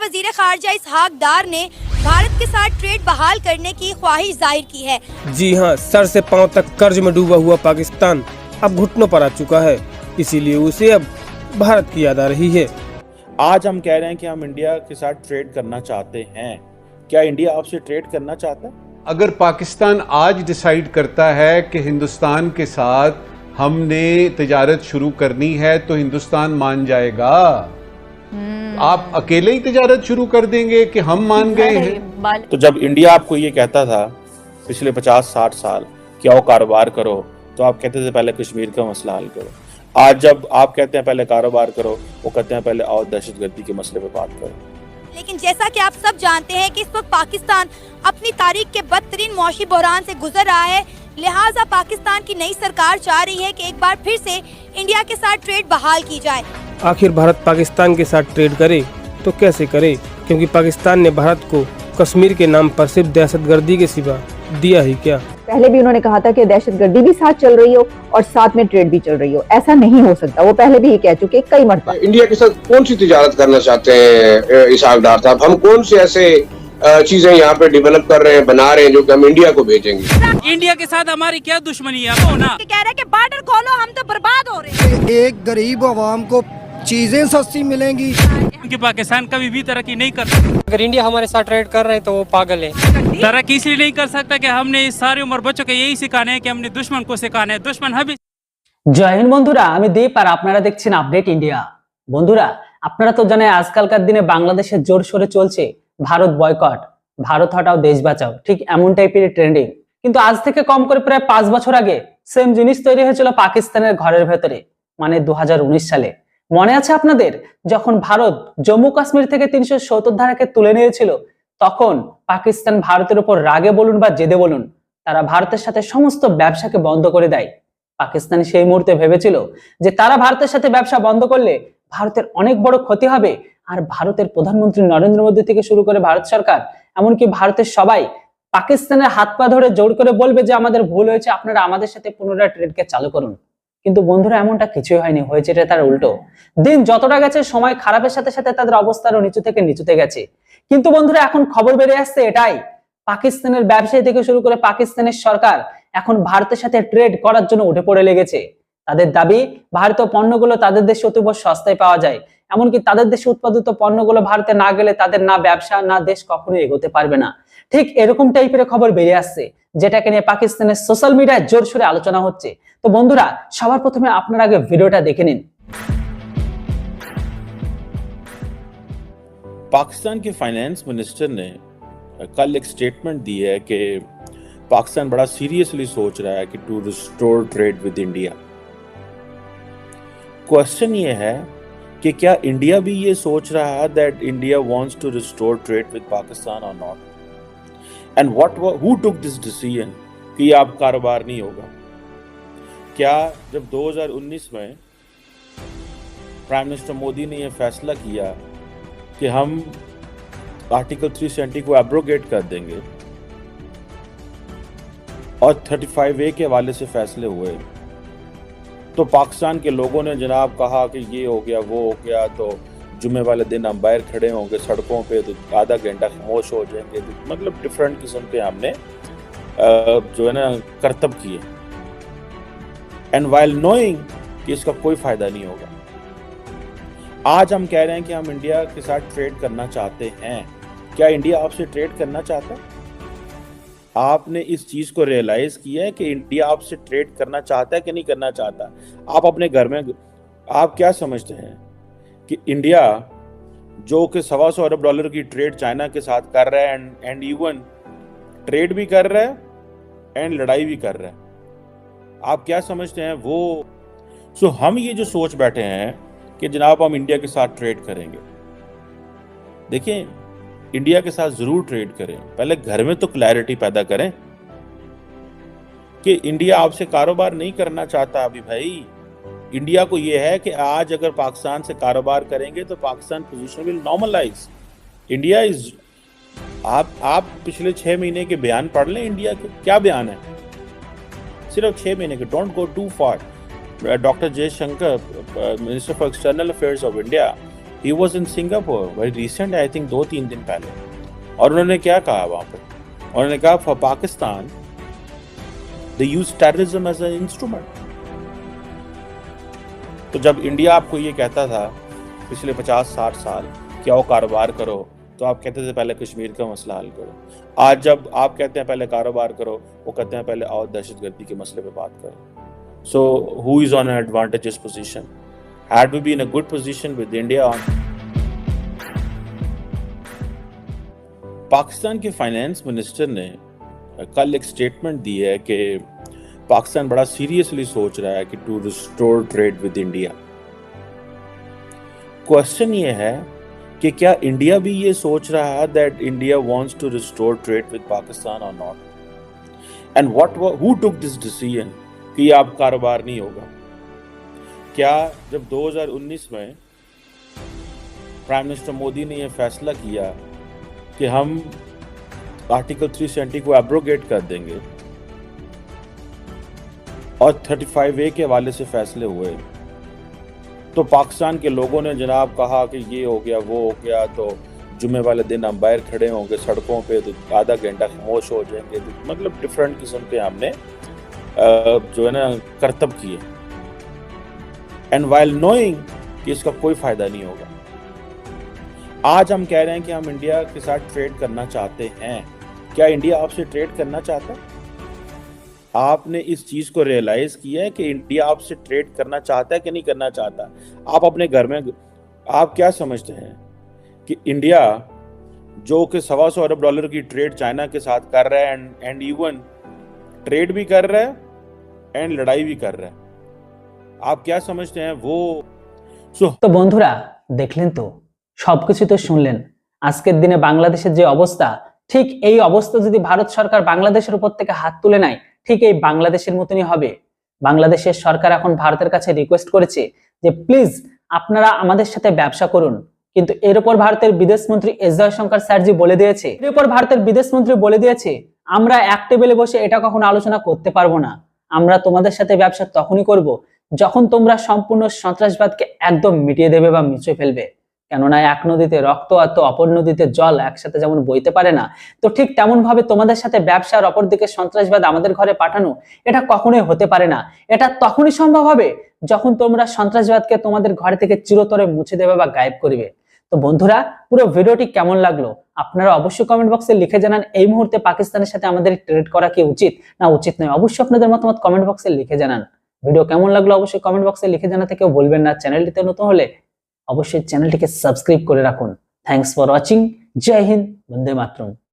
वजीर खारजा इसहाक डार ने भारत के साथ ट्रेड बहाल करने की ख्वाहिश जाहिर की है। जी हाँ, सर से पांव तक कर्ज में डूबा हुआ पाकिस्तान अब घुटनों पर आ चुका है, इसीलिए उसे अब भारत की याद आ रही है। आज हम कह रहे हैं कि हम इंडिया के साथ ट्रेड करना चाहते हैं। क्या इंडिया आपसे ट्रेड करना चाहता है? अगर पाकिस्तान आज डिसाइड करता है कि हिंदुस्तान के साथ हमने तिजारत शुरू करनी है तो हिंदुस्तान मान जाएगा। आप अकेले ही तिजारत शुरू कर देंगे कि हम मान गए हैं? तो जब इंडिया आपको ये कहता था पिछले 50-60 साल कि आओ कारोबार करो, तो आप कहते थे पहले कश्मीर का मसला हल करो। आज जब आप कहते हैं पहले कारोबार करो, वो कहते हैं पहले आओ दहशतगर्दी के मसले पे बात करो। लेकिन जैसा कि आप सब जानते हैं कि इस वक्त पाकिस्तान अपनी तारीख के बदतरीन मौशी बहरान से गुजर रहा है, लिहाजा पाकिस्तान की नई सरकार चाह रही है कि एक बार फिर से इंडिया के साथ ट्रेड बहाल की जाए। आखिर भारत पाकिस्तान के साथ ट्रेड करे तो कैसे करे, क्योंकि पाकिस्तान ने भारत को कश्मीर के नाम पर सिर्फ दहशतगर्दी के सिवा दिया ही क्या। पहले भी उन्होंने कहा था कि दहशतगर्दी भी साथ चल रही हो और साथ में ट्रेड भी चल रही हो, ऐसा नहीं हो सकता। वो पहले भी ये कह चुके कई मरतबा। इंडिया के साथ कौन सी तिजारत करना चाहते हैं इसहाक डार साहब? हम कौन से ऐसे चीजें यहाँ पे डेवलप कर रहे हैं, बना रहे हैं जो कि हम इंडिया को भेजेंगे? इंडिया के साथ हमारी क्या दुश्मनी है? वो ना कह रहे हैं कि बॉर्डर खोलो, हम तो बर्बाद हो रहे हैं। एक गरीब आवाम को चीजें सस्ती मिलेंगी क्योंकि पाकिस्तान कभी भी तरक्की नहीं कर सकता। अगर इंडिया हमारे साथ ट्रेड कर रहे हैं तो वो पागल है। तरक्की इसलिए नहीं कर सकता कि हमने इस सारी उम्र बच्चों को यही सिखाना है कि हमने दुश्मन को सिखाना है। दुश्मन हमें। জয় হিন্দ বন্ধুরা, আমি দীপ আর আপনারা দেখছেন আপডেট ইন্ডিয়া। বন্ধুরা, আপনারা তো জানেন আজকালকার দিনে বাংলাদেশে জোর সোরে চলছে ভারত বয়কট, ভারত হটাও দেশ বাঁচাও, ঠিক এমন টাইপের ট্রেন্ডিং। কিন্তু আজ থেকে কম করে প্রায় 5 বছর আগে সেম জিনিস তৈরি হয়েছিল পাকিস্তানের ঘরের ভেতরে, মানে 2019 সালে। মনে আছে আপনাদের, যখন ভারত জম্মু কাশ্মীর থেকে 370 ধারাকে তুলে নিয়েছিল, তখন পাকিস্তান ভারতের উপর রাগে বলুন বা জেদে বলুন, তারা ভারতের সাথে সমস্ত ব্যবসাকে বন্ধ করে দেয়। পাকিস্তান সেই মুহূর্তে ভেবেছিল যে তারা ভারতের সাথে ব্যবসা বন্ধ করলে ভারতের অনেক বড় ক্ষতি হবে, আর ভারতের প্রধানমন্ত্রী নরেন্দ্র মোদী থেকে শুরু করে ভারত সরকার, এমনকি ভারতের সবাই পাকিস্তানের হাত পা ধরে জোর করে বলবে যে আমাদের ভুল হয়েছে, আপনারা আমাদের সাথে পুনরায় ট্রেডকে চালু করুন। কিন্তু বন্ধুরা, এমনটা কিছুই হয়নি, হয়েছে এটা তার উল্টো। দিন যতটা গেছে সময় খারাপের সাথে সাথে তাদের অবস্থারও নিচু থেকে নিচুতে গেছে। কিন্তু বন্ধুরা, এখন খবর বেরিয়ে আসছে এটাই, পাকিস্তানের ব্যবসায়ী থেকে শুরু করে পাকিস্তানের সরকার এখন ভারতের সাথে ট্রেড করার জন্য উঠে পড়ে লেগেছে। তাদের দাবি ভারতীয় পণ্যগুলো তাদের দেশে অতীব সস্তায় পাওয়া যায়, এমনকি তাদের দেশে উৎপাদিত পণ্যগুলো ভারতে না গেলে তাদের না ব্যবসা না দেশ কখনোই এগোতে পারবে না। ঠিক এরকম টাইপের খবর বেরিয়ে আসছে, যেটাকে নিয়ে পাকিস্তানের সোশ্যাল মিডিয়ায় জোরসোরে আলোচনা হচ্ছে। তো বন্ধুরা, সবার প্রথমে আপনারা আগে ভিডিওটা দেখে নিন। पाकिस्तान के फाइनेंस मिनिस्टर ने कल एक स्टेटमेंट दी है कि पाकिस्तान बड़ा सीरियसली सोच रहा है कि to restore trade with India. Question ये है कि क्या इंडिया भी ये सोच रहा है that India wants to restore trade with Pakistan or not? And who took this decision कि ये अब कारोबार नहीं होगा? क्या जब 2019 में प्राइम मिनिस्टर मोदी ने यह फैसला किया कि हम आर्टिकल 370 को एब्रोगेट कर देंगे और 35A के हवाले से फैसले हुए, तो पाकिस्तान के लोगों ने जनाब कहा कि ये हो गया वो हो गया, तो जुम्मे वाले दिन हम बाहर खड़े होंगे सड़कों पे, तो आधा घंटा खामोश हो जाएंगे। तो मतलब डिफरेंट किस्म के हमने जो है ना करतब किए, एंड वाइल नोइंग कि इसका कोई फायदा नहीं होगा। आज हम कह रहे हैं कि हम इंडिया के साथ ट्रेड करना चाहते हैं। क्या इंडिया आपसे ट्रेड करना चाहता है? आपने इस चीज को रियलाइज किया है कि इंडिया आपसे ट्रेड करना चाहता है कि नहीं करना चाहता? आप अपने घर में आप क्या समझते हैं कि इंडिया जो कि $125 अरब की ट्रेड चाइना के साथ कर रहा है, एंड इवन ट्रेड भी कर रहा है एंड लड़ाई भी कर रहा है, आप क्या समझते हैं वो? हम ये जो सोच बैठे हैं कि जनाब हम इंडिया के साथ ट्रेड करेंगे, देखिए इंडिया के साथ जरूर ट्रेड करें, पहले घर में तो क्लैरिटी पैदा करें कि इंडिया आपसे कारोबार नहीं करना चाहता। अभी भाई इंडिया को यह है कि आज अगर पाकिस्तान से कारोबार करेंगे तो Pakistan position will normalise. India is आप पिछले 6 महीने के बयान पढ़ लें इंडिया के, क्या बयान है? सिर्फ 6 महीने के, don't go too far. Doctor Jaishankar, minister for external affairs of India, he was in Singapore very recent, I think 2-3 दिन पहले, और उन्होंने क्या कहा वहाँ पे, उन्होंने कहा for Pakistan they use terrorism as an instrument. तो जब इंडिया आपको ये कहता था पिछले 50-60 साल कि आओ कारोबार करो, तो आप कहते थे पहले कश्मीर का मसला हल करो। आज जब आप कहते हैं पहले कारोबार करो, वो कहते हैं पहले आओ दहशतगर्दी के मसले पे बात करो। So who is on an advantages position? Had we been a good position with India on. Pakistan के फाइनेंस मिनिस्टर ने कल एक स्टेटमेंट दी है कि पाकिस्तान बड़ा सीरियसली सोच रहा है कि to restore trade with India. Question ये है कि क्या इंडिया भी ये सोच रहा है that India wants to restore trade with Pakistan or not, and who took this decision कि ये अब कारोबार नहीं होगा? क्या जब 2019 में प्राइम मिनिस्टर मोदी ने यह फैसला किया कि हम आर्टिकल 370 को एब्रोगेट कर देंगे और 35A के हवाले से फैसले हुए, तो पाकिस्तान के लोगों ने जनाब कहा कि ये हो गया वो हो गया, तो जुम्मे वाले दिन हम बाहर खड़े होंगे सड़कों पे, तो आधा घंटा खामोश हो जाएंगे, तो मतलब डिफरेंट किस्म के हमने जो है ना करतब किए, एंड वाइल नोइंग कि इसका कोई फायदा नहीं होगा। आज हम कह रहे हैं कि हम इंडिया के साथ ट्रेड करना चाहते हैं। क्या इंडिया आपसे ट्रेड करना चाहता है? आपने इस चीज को रियलाइज किया है कि इंडिया आपसे ट्रेड करना चाहता है कि नहीं करना चाहता? आप अपने घर में आप क्या समझते हैं कि इंडिया जो कि $125 अरब की ट्रेड चाइना के साथ कर रहा है, एंड इवन ट्रेड भी कर रहा है एंड लड़ाई भी कर रहा है, आप क्या समझते हैं वो? তো বন্ধুরা দেখলেন তো, সবকিছু তো শুনলেন। আজকের দিনে বাংলাদেশের যে অবস্থা, ঠিক এই অবস্থা যদি ভারত সরকার বাংলাদেশের উপর থেকে হাত তুলে নেয়, ঠিক এই বাংলাদেশের মতনই হবে। বাংলাদেশের সরকার এখন ভারতের কাছে রিকোয়েস্ট করেছে যে প্লিজ আপনারা আমাদের সাথে ব্যবসা করুন, কিন্তু এর উপর ভারতের বিদেশমন্ত্রী এস জয়শঙ্কর স্যারজি বলে দিয়েছে, এর উপর ভারতের বিদেশমন্ত্রী বলে দিয়েছে আমরা এক টেবিলে বসে এটা কখনো আলোচনা করতে পারবো না, আমরা তোমাদের সাথে ব্যবসা তখনই করব যখন তোমরা সম্পূর্ণ সন্ত্রাসবাদকে একদম মিটিয়ে দেবে বা মুছে ফেলবে। কেননা এক নদীতে রক্ত আর তো অপর নদীতে জল একসাথে যেমন বইতে পারে না, তো ঠিক তেমন ভাবে তোমাদের সাথে ব্যবসা আর অপর দিকে সন্ত্রাসবাদ আমাদের ঘরে পাঠানো এটা কখনোই হতে পারে না। এটা তখনই সম্ভব হবে যখন তোমরা সন্ত্রাসবাদকে তোমাদের ঘরে থেকে চিরতরে মুছে দেবে বা গায়েব করবে। তো বন্ধুরা, পুরো ভিডিওটি কেমন লাগলো আপনারা অবশ্যই কমেন্ট বক্সে লিখে জানান। এই মুহূর্তে পাকিস্তানের সাথে আমাদের ট্রেড করা কি উচিত না উচিত নয়, অবশ্যই আপনাদের মতামত কমেন্ট বক্সে লিখে জানান। ভিডিও কেমন লাগলো অবশ্যই কমেন্ট বক্সে লিখে জানাতে কেউ বলবেন না। চ্যানেলটিতে নতুন হলে অবশ্যই চ্যানেলটিকে সাবস্ক্রাইব করে রাখুন। Thanks for watching. জয় হিন্দ, বন্দে মাতরম।